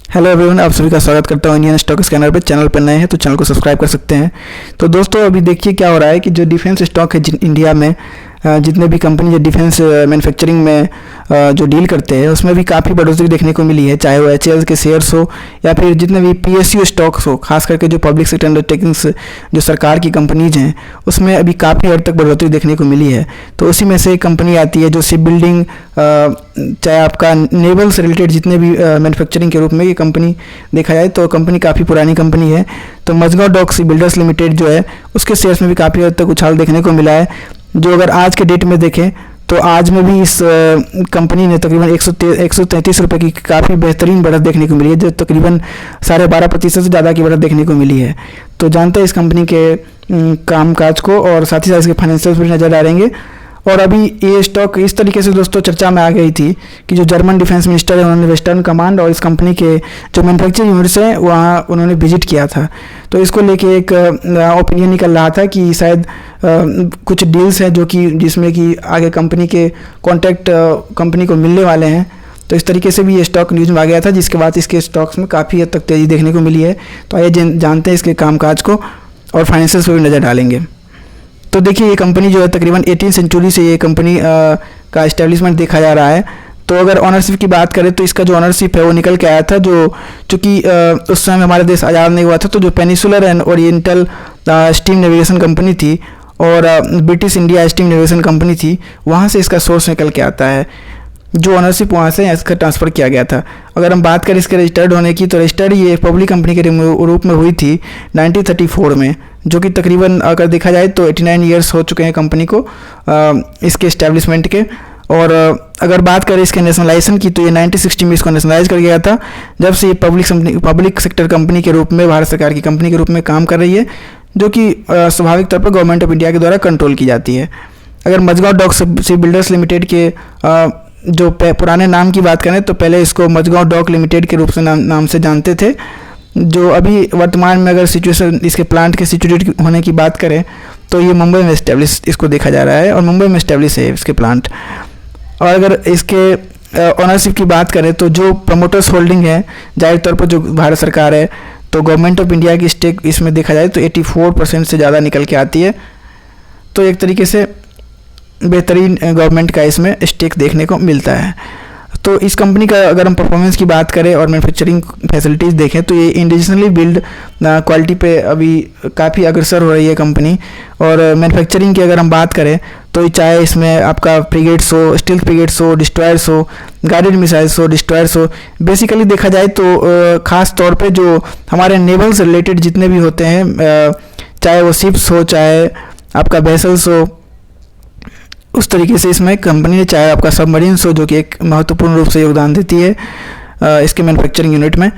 Hello everyone, आप सभी का स्वागत करता हूँ इंडियन स्टॉक स्कैनर पे। चैनल पर नए हैं तो चैनल को सब्सक्राइब कर सकते हैं। तो दोस्तों, अभी देखिए क्या हो रहा है कि जो डिफेंस स्टॉक है इंडिया में, जितने भी कंपनी जो डिफेंस मैन्युफैक्चरिंग में जो डील करते हैं उसमें भी काफ़ी बढ़ोतरी देखने को मिली है। चाहे वो एचएएल के शेयर्स हो या फिर जितने भी पीएसयू स्टॉक्स हो, खास करके जो पब्लिक सेक्टर अंडरटेकिंग्स जो सरकार की कंपनीज हैं उसमें अभी काफ़ी हद तक बढ़ोतरी देखने को मिली है। तो उसी में से एक कंपनी आती है जो शिप बिल्डिंग, चाहे आपका नेवल से रिलेटेड जितने भी मैन्युफैक्चरिंग के रूप में ये कंपनी देखा जाए तो कंपनी काफ़ी पुरानी कंपनी है। तो Mazagon Dock Ship Builders Limited जो है उसके शेयर्स में भी काफ़ी हद तक उछाल देखने को मिला है। जो अगर आज के डेट में देखें तो आज में भी इस कंपनी ने तकरीबन 133 रुपये की काफ़ी बेहतरीन बढ़त देखने को मिली है, जो तकरीबन 12.5% से ज़्यादा की बढ़त देखने को मिली है। तो जानते हैं इस कंपनी के कामकाज को और साथ ही साथ इसके फाइनेंशियल्स भी नज़र डालेंगे। और अभी ये स्टॉक इस तरीके से दोस्तों चर्चा में आ गई थी कि जो जर्मन डिफेंस मिनिस्टर है उन्होंने वेस्टर्न कमांड और इस कंपनी के जो मैन्युफैक्चरिंग यूनिट्स हैं वहाँ उन्होंने विजिट किया था। तो इसको लेके एक ओपिनियन निकल रहा था कि शायद कुछ डील्स हैं जो कि जिसमें कि आगे कंपनी के कॉन्ट्रैक्ट कंपनी को मिलने वाले हैं। तो इस तरीके से भी ये स्टॉक न्यूज़ में आ गया था, जिसके बाद इसके स्टॉक्स में काफ़ी हद तक तेज़ी देखने को मिली है। तो आइए जानते हैं इसके कामकाज को और फाइनेंशियल्स पर भी नज़र डालेंगे। तो देखिए, ये कंपनी जो है तकरीबन 18वीं सेंचुरी से ये कंपनी का इस्टेब्लिशमेंट देखा जा रहा है। तो अगर ऑनरशिप की बात करें तो इसका जो ऑनरशिप है वो निकल के आया था, जो चूँकि उस समय हमारा देश आज़ाद नहीं हुआ था, तो जो peninsular and oriental steam navigation company थी और British India steam navigation company थी, वहाँ से इसका सोर्स निकल के आता है। जो ऑनरशिप वहाँ से इसका ट्रांसफ़र किया गया था। अगर हम बात करें इसके रजिस्टर्ड होने की तो रजिस्टर्ड ये पब्लिक कंपनी के रूप में हुई थी 1934 में, जो कि तकरीबन अगर देखा जाए तो 89 ईयर्स हो चुके हैं कंपनी को इसके इस्टेब्लिशमेंट के। और अगर बात करें इसके नेशनलाइजेशन की तो ये 1960 में इसको नेशनलाइज कर गया था, जब से ये पब्लिक सेक्टर कंपनी के रूप में भारत सरकार की कंपनी के रूप में काम कर रही है, जो कि स्वाभाविक तौर पर गवर्नमेंट ऑफ इंडिया के द्वारा कंट्रोल की जाती है। अगर Mazagon Dock Ship Builders Limited के जो पुराने नाम की बात करें तो पहले इसको मझगांव डॉक लिमिटेड के रूप से नाम से जानते थे। जो अभी वर्तमान में अगर सिचुएशन इसके प्लांट के सिचुएटेड होने की बात करें तो ये मुंबई में इस्टेब्लिश इसको देखा जा रहा है और मुंबई में इस्टेब्लिश है इसके प्लांट। और अगर इसके ऑनरशिप की बात करें तो जो प्रमोटर्स होल्डिंग है जाहिर तौर पर जो भारत सरकार है, तो गवर्नमेंट ऑफ इंडिया की स्टेक इसमें देखा जाए तो 84% से ज़्यादा निकल के आती है। तो एक तरीके से बेहतरीन गवर्नमेंट का इसमें स्टेक देखने को मिलता है। तो इस कंपनी का अगर हम परफॉर्मेंस की बात करें और मैन्युफैक्चरिंग फैसिलिटीज़ देखें तो ये इंडिजिनली बिल्ड क्वालिटी पे अभी काफ़ी अग्रसर हो रही है कंपनी। और मैन्युफैक्चरिंग की अगर हम बात करें तो चाहे इसमें आपका फ्रिगेट्स हो, स्टील्थ फ्रिगेट्स हो, डिस्ट्रॉयर्स हो, गाइडेड मिसाइल्स हो, डिस्ट्रॉयर्स हो, बेसिकली देखा जाए तो ख़ास तौर पे जो हमारे नेवल से रिलेटेड जितने भी होते हैं, चाहे वो शिप्स हो, चाहे आपका वेसल्स हो, उस तरीके से इसमें कंपनी ने, चाहे आपका सबमरीन्स हो जो कि एक महत्वपूर्ण रूप से योगदान देती है इसके मैन्युफैक्चरिंग यूनिट में।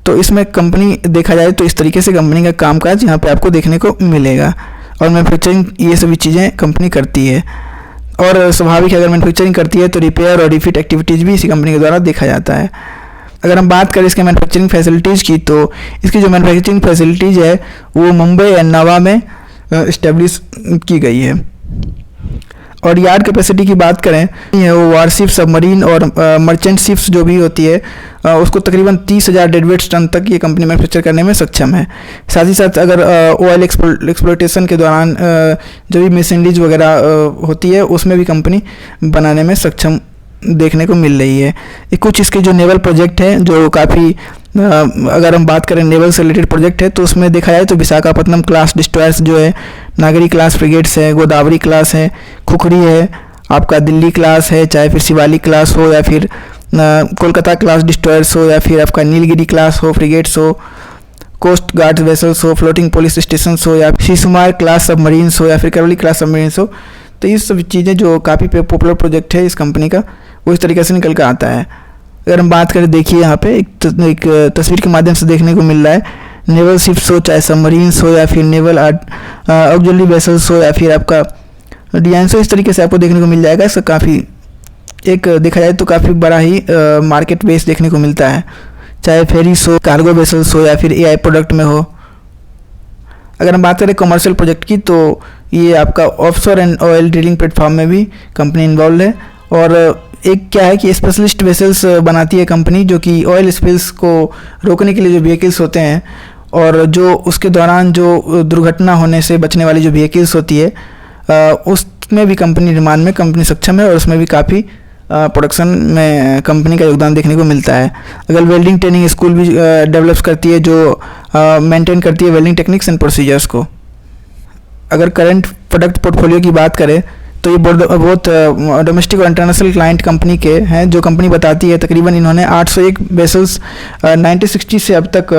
तो इसमें कंपनी देखा जाए तो इस तरीके से कंपनी का कामकाज यहाँ पे आपको देखने को मिलेगा और मैन्युफैक्चरिंग ये सभी चीज़ें कंपनी करती है। और स्वाभाविक है अगर मैन्युफैक्चरिंग करती है तो रिपेयर और रिफिट एक्टिविटीज़ भी इसी कंपनी के द्वारा देखा जाता है। अगर हम बात करें इसके मैन्युफैक्चरिंग फैसिलिटीज़ की तो इसकी जो मैन्युफैक्चरिंग फैसिलिटीज़ है वो मुंबई एंड नवा में इस्टेब्लिश की गई है। और यार्ड कैपेसिटी की बात करें वो वारशिप, सबमरीन और मर्चेंट शिप्स जो भी होती है उसको तकरीबन 30,000 डेडवेट्स टन तक ये कंपनी मैन्युफैक्चर करने में सक्षम है। साथ ही साथ अगर ऑयल एक्सप्लोटेशन के दौरान जो भी मशीनरीज वगैरह होती है उसमें भी कंपनी बनाने में सक्षम देखने को मिल रही है। कुछ इसके जो नेवल प्रोजेक्ट हैं जो काफ़ी अगर हम बात करें नेवल से रिलेटेड प्रोजेक्ट है तो उसमें देखा जाए तो विशाखापत्तनम क्लास डिस्ट्रॉयर्स जो है, नागरी क्लास फ्रिगेट्स है, गोदावरी क्लास है, खुखड़ी है, आपका दिल्ली क्लास है, चाहे फिर शिवालिक क्लास हो या फिर कोलकाता क्लास डिस्ट्रॉयर्स हो या फिर आपका नीलगिरी क्लास हो, फ्रिगेट्स हो, कोस्ट गार्ड वेसल्स हो, फ्लोटिंग पुलिस स्टेशन हो या शिशुमार क्लास सबमरीन्स हो या फिर करवली क्लास सबमरीन्स हो। तो ये सब चीज़ें जो काफ़ी पॉपुलर प्रोजेक्ट है इस कंपनी का वो इस तरीके से निकल कर आता है। अगर हम बात करें, देखिए यहाँ पे एक तस्वीर के माध्यम से देखने को मिल रहा है, नेवल शिप्स हो, चाहे सबमरीन्स हो या फिर नेवल ऑक्सिलरी वेसल्स हो या फिर आपका डिजाइंस हो, इस तरीके से आपको देखने को मिल जाएगा। इसका काफ़ी एक देखा जाए तो काफ़ी बड़ा ही मार्केट बेस देखने को मिलता है, चाहे फेरीस हो, कार्गो वेसल्स हो या फिर एआई प्रोडक्ट में हो। अगर हम बात करें कमर्शियल प्रोजेक्ट की तो ये आपका offshore and oil drilling platform में भी कंपनी इन्वॉल्व है और एक क्या है कि स्पेशलिस्ट वेसल्स बनाती है कंपनी, जो कि ऑयल स्पिल्स को रोकने के लिए जो व्हीकल्स होते हैं और जो उसके दौरान जो दुर्घटना होने से बचने वाली जो व्हीकल्स होती है उसमें भी कंपनी निर्माण में कंपनी सक्षम है और उसमें भी काफ़ी प्रोडक्शन में कंपनी का योगदान देखने को मिलता है। अगर वेल्डिंग ट्रेनिंग स्कूल भी डेवलप्स करती है जो मेंटेन करती है वेल्डिंग टेक्निक्स एंड प्रोसीजर्स को। अगर करंट प्रोडक्ट पोर्टफोलियो की बात करें तो ये बहुत डोमेस्टिक और इंटरनेशनल क्लाइंट कंपनी के हैं, जो कंपनी बताती है तकरीबन इन्होंने 801 वेसल्स 1960 से अब तक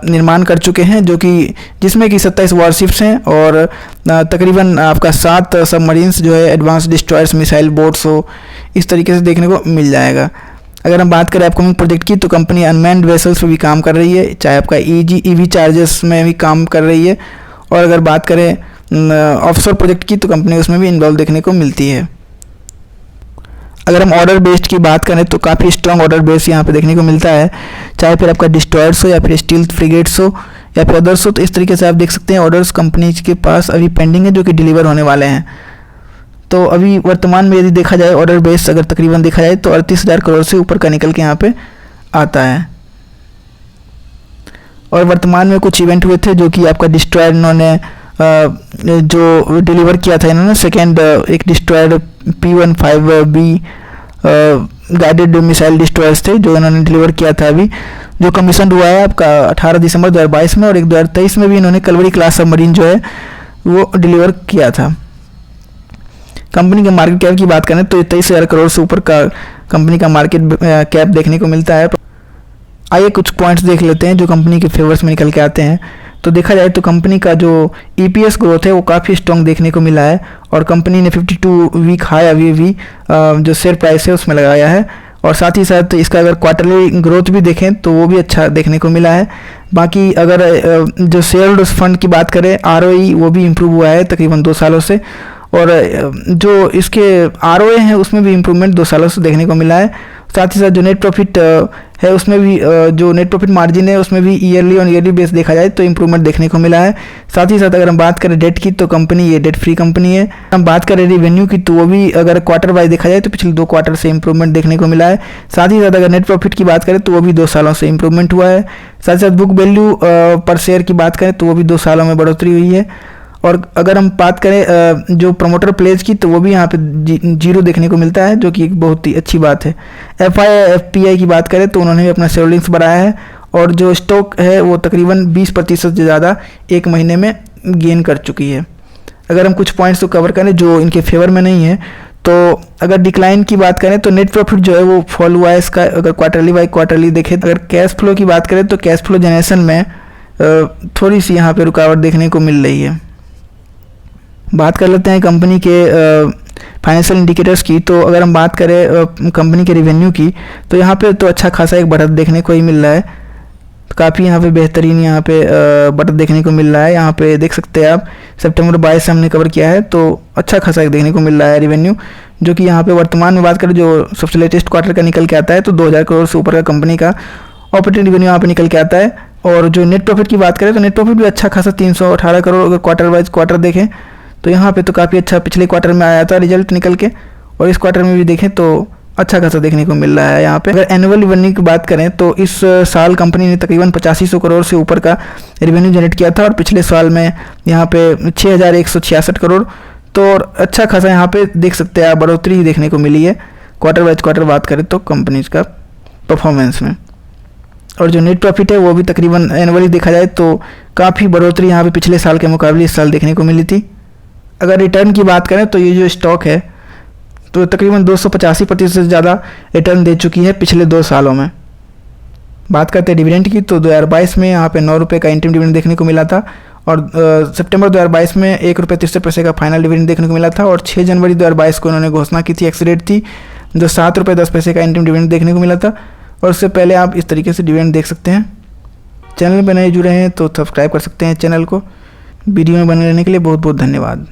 निर्माण कर चुके हैं, जो कि जिसमें कि 27 वॉरशिप्स हैं और तकरीबन आपका 7 सबमरीन्स जो है एडवांस डिस्ट्रॉयर्स मिसाइल बोट्स हो इस तरीके से देखने को मिल जाएगा। अगर हम बात करें अपकमिंग प्रोजेक्ट की तो कंपनी अनमैन्ड वेसल्स पर भी काम कर रही है, चाहे आपका ईवी चार्जेस में भी काम कर रही है, और अगर बात करें ऑफशोर प्रोजेक्ट की तो कंपनी उसमें भी इन्वॉल्व देखने को मिलती है। अगर हम ऑर्डर बेस्ड की बात करें तो काफ़ी स्ट्रॉन्ग ऑर्डर बेस यहाँ पे देखने को मिलता है, चाहे फिर आपका डिस्ट्रॉयर्स हो या फिर स्टील फ्रिगेट्स हो या फिर अदर्स हो। तो इस तरीके से आप देख सकते हैं ऑर्डर्स कंपनी के पास अभी पेंडिंग है जो कि डिलीवर होने वाले हैं। तो अभी वर्तमान में यदि देखा जाए ऑर्डर बेस अगर तकरीबन देखा जाए तो 38,000 करोड़ से ऊपर का निकल के यहाँ पे आता है। और वर्तमान में कुछ इवेंट हुए थे जो कि आपका डिस्ट्रॉयर इन्होंने जो डिलीवर किया था इन्होंने सेकेंड एक destroyer P-15B guided missile destroyers थे जो इन्होंने डिलीवर किया था, अभी जो कमीशन हुआ है आपका 18 दिसंबर 2022 में, और एक 2023 में भी इन्होंने कलवरी क्लास सबमरीन जो है वो डिलीवर किया था। कंपनी के मार्केट कैप की बात करें तो 23,000 करोड़ से ऊपर का कंपनी का मार्केट कैप देखने को मिलता है। आइए कुछ पॉइंट्स देख लेते हैं जो कंपनी के फेवर्स में निकल के आते हैं। तो देखा जाए तो कंपनी का जो EPS ग्रोथ है वो काफ़ी स्ट्रॉन्ग देखने को मिला है और कंपनी ने 52 वीक हाई अभी भी जो शेयर प्राइस है उसमें लगाया है, और साथ ही साथ इसका अगर क्वार्टरली ग्रोथ भी देखें तो वो भी अच्छा देखने को मिला है। बाकी अगर जो शेयर होल्डर्स फंड की बात करें ROE वो भी इम्प्रूव हुआ है तकरीबन 2 सालों से, और जो इसके ROA हैं उसमें भी इम्प्रूवमेंट 2 सालों से देखने को मिला है। साथ ही साथ जो नेट प्रॉफिट है उसमें भी जो नेट प्रॉफिट मार्जिन है उसमें भी ईयरली ऑन ईयरली बेस देखा जाए तो इम्प्रूवमेंट देखने को मिला है। साथ ही साथ अगर हम बात करें डेट की तो कंपनी ये डेट फ्री कंपनी है। हम बात करें रेवेन्यू की तो वो भी अगर क्वार्टर वाइज देखा जाए तो पिछले 2 क्वार्टर से इम्प्रूवमेंट देखने को मिला है। साथ ही साथ अगर नेट प्रॉफिट की बात करें तो वो भी 2 सालों से इम्प्रूवमेंट हुआ है। साथ ही साथ बुक वैल्यू पर शेयर की बात करें तो वो भी 2 सालों में बढ़ोतरी हुई है। और अगर हम बात करें जो प्रमोटर प्लेज की तो वो भी यहाँ पे 0 देखने को मिलता है, जो कि एक बहुत ही अच्छी बात है। FPI की बात करें तो उन्होंने भी अपना शेयर होल्डिंग्स बढ़ाया है और जो स्टॉक है वो तकरीबन 20% से ज़्यादा एक महीने में गेन कर चुकी है। अगर हम कुछ पॉइंट्स को कवर करें जो इनके फेवर में नहीं है तो अगर डिक्लाइन की बात करें तो नेट प्रॉफिट जो है वो फॉल हुआ है इसका, अगर क्वार्टरली बाई क्वार्टरली देखें। अगर कैश फ्लो की बात करें तो कैश फ्लो जनरेशन में थोड़ी सी यहाँ पर रुकावट देखने को मिल रही है। बात कर लेते हैं कंपनी के फाइनेंशियल इंडिकेटर्स की। तो अगर हम बात करें कंपनी के रेवेन्यू की तो यहाँ पे तो अच्छा खासा एक बढ़त देखने को ही मिल रहा है, काफ़ी यहाँ पे बेहतरीन यहाँ पे बढ़त देखने को मिल रहा है। यहाँ पे देख सकते हैं आप सितंबर 22 से हमने कवर किया है तो अच्छा खासा एक देखने को मिल रहा है रेवेन्यू, जो कि यहाँ पे वर्तमान में बात करें जो सबसे लेटेस्ट क्वार्टर का निकल के आता है तो 2,000 करोड़ से ऊपर का कंपनी का ऑपरेटिंग रेवेन्यू यहाँ पे निकल के आता है। और जो नेट प्रॉफिट की बात करें तो नेट प्रॉफिट भी अच्छा खासा 318 करोड़ अगर क्वार्टर वाइज क्वार्टर देखें तो यहाँ पे तो काफ़ी अच्छा पिछले क्वार्टर में आया था रिजल्ट निकल के, और इस क्वार्टर में भी देखें तो अच्छा खासा देखने को मिल रहा है। यहाँ पे अगर एनुअल रेवेन्यू की बात करें तो इस साल कंपनी ने तकरीबन 8500 करोड़ से ऊपर का रेवेन्यू जनरेट किया था और पिछले साल में यहाँ पे 6166 करोड़, तो अच्छा खासा यहाँ पे देख सकते हैं आप बढ़ोतरी ही देखने को मिली है क्वार्टर वाइज क्वार्टर बात करें तो कंपनीज का परफॉर्मेंस में। और जो नेट प्रॉफिट है वो भी तकरीबन एनुअली देखा जाए तो काफ़ी बढ़ोतरी यहाँ पे पिछले साल के मुकाबले इस साल देखने को मिली थी। अगर रिटर्न की बात करें तो ये जो स्टॉक है तो तकरीबन 285% से ज़्यादा रिटर्न दे चुकी है पिछले 2 सालों में। बात करते हैं डिविडेंड की तो 2022 में यहाँ पे 9 रुपये का इंटरिम डिविडेंड देखने को मिला था, और सितंबर 2022 में 1 रुपये 63 पैसे का फाइनल डिविडेंड देखने को मिला था, और 6 जनवरी 2022 को उन्होंने घोषणा की थी, एक्स डेट थी, जो 7 रुपये 10 पैसे का इंटरिम डिविडेंड देखने को मिला था। और उससे पहले आप इस तरीके से डिविडेंड देख सकते हैं। चैनल पर नए जुड़े हैं तो सब्सक्राइब कर सकते हैं चैनल को। वीडियो में बने रहने के लिए बहुत बहुत धन्यवाद।